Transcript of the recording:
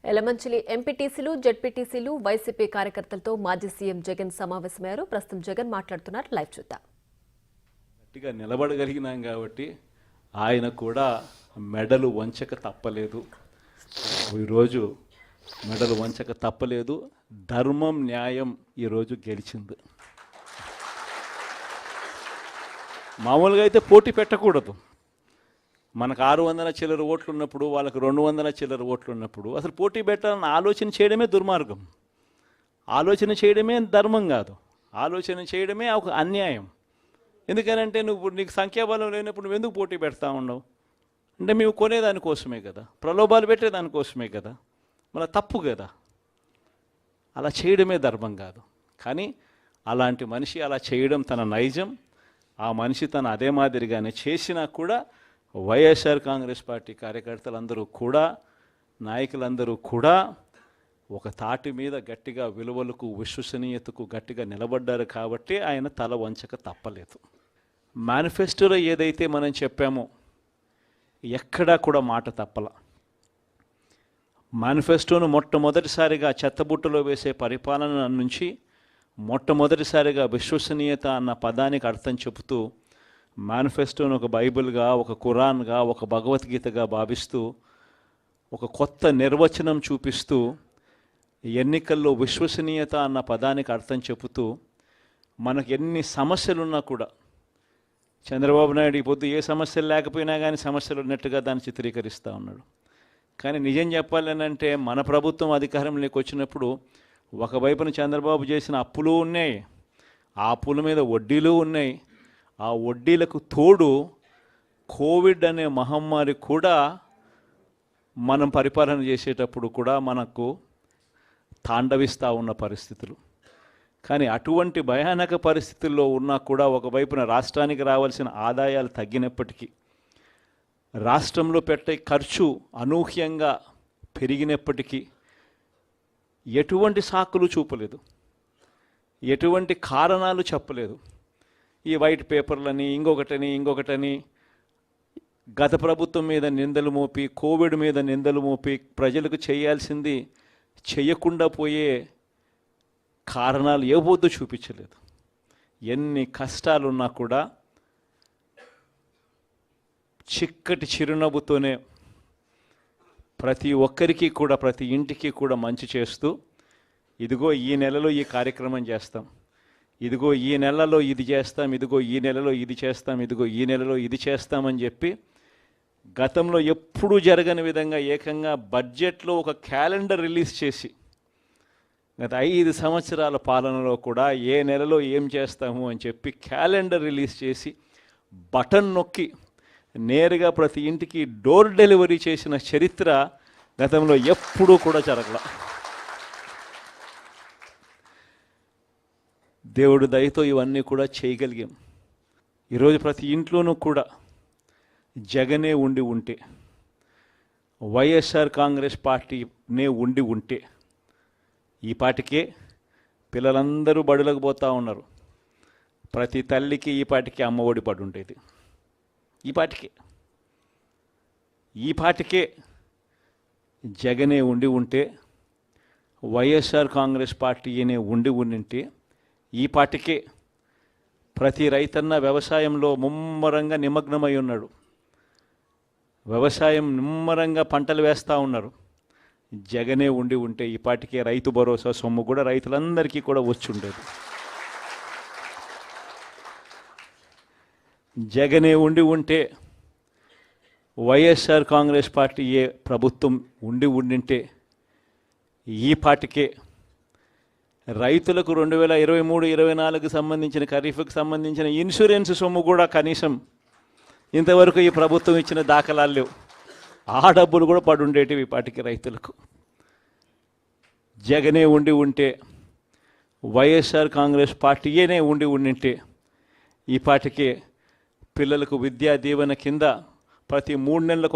ఎలమంచిలి ఎంపీటీసీలు జెడ్పీటీసీలు వైసీపీ కార్యకర్తలతో మాజీ సీఎం జగన్ సమావేశమయ్యారు. ప్రస్తుతం జగన్ మాట్లాడుతున్నారు. లైవ్ చూద్దాం. గట్టిగా నిలబడగలిగినాం కాబట్టి ఆయన కూడా మెడలు వంచక తప్పలేదు. ఈరోజు మెడలు వంచక తప్పలేదు. ధర్మం న్యాయం ఈరోజు గెలిచింది. మామూలుగా అయితే పోటీ పెట్టకూడదు. మనకు 600 చిల్లర ఓట్లు ఉన్నప్పుడు వాళ్ళకు 200 చిల్లర ఓట్లు ఉన్నప్పుడు అసలు పోటీ పెట్టాలని ఆలోచన చేయడమే దుర్మార్గం. ఆలోచన చేయడమే ధర్మం కాదు. ఆలోచన చేయడమే ఒక అన్యాయం. ఎందుకనంటే నీకు సంఖ్యాబలం లేనప్పుడు నువ్వు ఎందుకు పోటీ పెడతా ఉండవు? అంటే మేము కొనేదానికోసమే కదా, ప్రలోభాలు పెట్టేదానికోసమే కదా, మన తప్పు కదా. అలా చేయడమే ధర్మం కాదు. కానీ అలాంటి మనిషి అలా చేయడం తన నైజం. ఆ మనిషి తన అదే మాదిరిగానే చేసినా కూడా వైఎస్ఆర్ కాంగ్రెస్ పార్టీ కార్యకర్తలందరూ కూడా, నాయకులందరూ కూడా ఒక తాటి మీద గట్టిగా విలువలకు విశ్వసనీయతకు గట్టిగా నిలబడ్డారు. కాబట్టి ఆయన తల వంచక తప్పలేదు. మేనిఫెస్టోలో ఏదైతే మనం చెప్పామో ఎక్కడా కూడా మాట తప్పల. మేనిఫెస్టోను మొట్టమొదటిసారిగా చెత్తబుట్టలో వేసే పరిపాలన నుంచి మొట్టమొదటిసారిగా విశ్వసనీయత అన్న పదానికి అర్థం చెబుతూ మేనిఫెస్టోను ఒక బైబిల్గా, ఒక ఖురాన్గా, ఒక భగవద్గీతగా భావిస్తూ ఒక కొత్త నిర్వచనం చూపిస్తూ ఎన్నికల్లో విశ్వసనీయత అన్న పదానికి అర్థం చెబుతూ మనకు ఎన్ని సమస్యలున్నా కూడా చంద్రబాబు నాయుడు ఈ పొద్దు ఏ సమస్యలు లేకపోయినా కానీ సమస్యలు ఉన్నట్టుగా దాన్ని చిత్రీకరిస్తూ ఉన్నాడు. కానీ నిజం చెప్పాలనంటే మన ప్రభుత్వం అధికారంలోకి వచ్చినప్పుడు ఒకవైపున చంద్రబాబు చేసిన అప్పులు ఉన్నాయి, ఆ అప్పుల మీద వడ్డీలు ఉన్నాయి. ఆ వడ్డీలకు తోడు కోవిడ్ అనే మహమ్మారి కూడా మనం పరిపాలన చేసేటప్పుడు కూడా మనకు తాండవిస్తూ ఉన్న పరిస్థితులు. కానీ అటువంటి భయానక పరిస్థితుల్లో ఉన్నా కూడా ఒకవైపున రాష్ట్రానికి రావాల్సిన ఆదాయాలు తగ్గినప్పటికీ, రాష్ట్రంలో పెట్టే ఖర్చు అనూహ్యంగా పెరిగినప్పటికీ ఎటువంటి సాకులు చూపలేదు, ఎటువంటి కారణాలు చెప్పలేదు. ఈ వైట్ పేపర్లని ఇంకొకటని గత ప్రభుత్వం మీద నిందలు మోపి, కోవిడ్ మీద నిందలు మోపి ప్రజలకు చేయాల్సింది చేయకుండా పోయే కారణాలు ఏ పొద్దు చూపించలేదు. ఎన్ని కష్టాలున్నా కూడా చిక్కటి చిరునవ్వుతోనే ప్రతి ఒక్కరికి కూడా, ప్రతి ఇంటికి కూడా మంచి చేస్తూ, ఇదిగో ఈ నెలలో ఈ కార్యక్రమం చేస్తాం, ఇదిగో ఈ నెలలో ఇది చేస్తాం, ఇదిగో ఈ నెలలో ఇది చేస్తాం, ఇదిగో ఈ నెలలో ఇది చేస్తామని చెప్పి గతంలో ఎప్పుడూ జరగని విధంగా ఏకంగా బడ్జెట్లో ఒక క్యాలెండర్ రిలీజ్ చేసి గత 5 సంవత్సరాల పాలనలో కూడా ఏ నెలలో ఏం చేస్తాము అని చెప్పి క్యాలెండర్ రిలీజ్ చేసి బటన్ నొక్కి నేరుగా ప్రతి ఇంటికి డోర్ డెలివరీ చేసిన చరిత్ర గతంలో ఎప్పుడూ కూడా జరగల. దేవుడి దయతో ఇవన్నీ కూడా చేయగలిగాం. ఈరోజు ప్రతి ఇంట్లోనూ కూడా జగనే ఉండి ఉంటే, వైఎస్ఆర్ కాంగ్రెస్ పార్టీనే ఉండి ఉంటే ఈ పాటికే పిల్లలందరూ బడులకు పోతూ ఉన్నారు. ప్రతి తల్లికి ఈ పాటికి అమ్మఒడి పడి ఉండేది. ఈ పాటికే జగనే ఉండి ఉంటే, వైఎస్ఆర్ కాంగ్రెస్ పార్టీనే ఉండి ఉండింటే ఈ పాటికే ప్రతి రైతన్న వ్యవసాయంలో ముమ్మరంగా నిమగ్నమై ఉన్నాడు. వ్యవసాయం నిమ్మరంగా పంటలు వేస్తూ ఉన్నారు. జగనే ఉండి ఉంటే ఈ పాటికే రైతు భరోసా సొమ్ము కూడా రైతులందరికీ కూడా వచ్చి ఉండేది. జగనే ఉండి ఉంటే, వైఎస్ఆర్ కాంగ్రెస్ పార్టీ ఏ ప్రభుత్వం ఉండింటే ఈ పాటికే రైతులకు 2023-24 సంబంధించిన ఖరీఫ్కి సంబంధించిన ఇన్సూరెన్స్ సొమ్ము కూడా కనీసం ఇంతవరకు ఈ ప్రభుత్వం ఇచ్చిన దాఖలాలు లేవు. ఆ డబ్బులు కూడా పడుండేటివి ఈ పాటికి రైతులకు. జగనే ఉండి ఉంటే, వైఎస్ఆర్ కాంగ్రెస్ పార్టీయేనే ఉండింటే ఈ పాటికే పిల్లలకు విద్యా దీవెన కింద ప్రతి 3 నెలలకు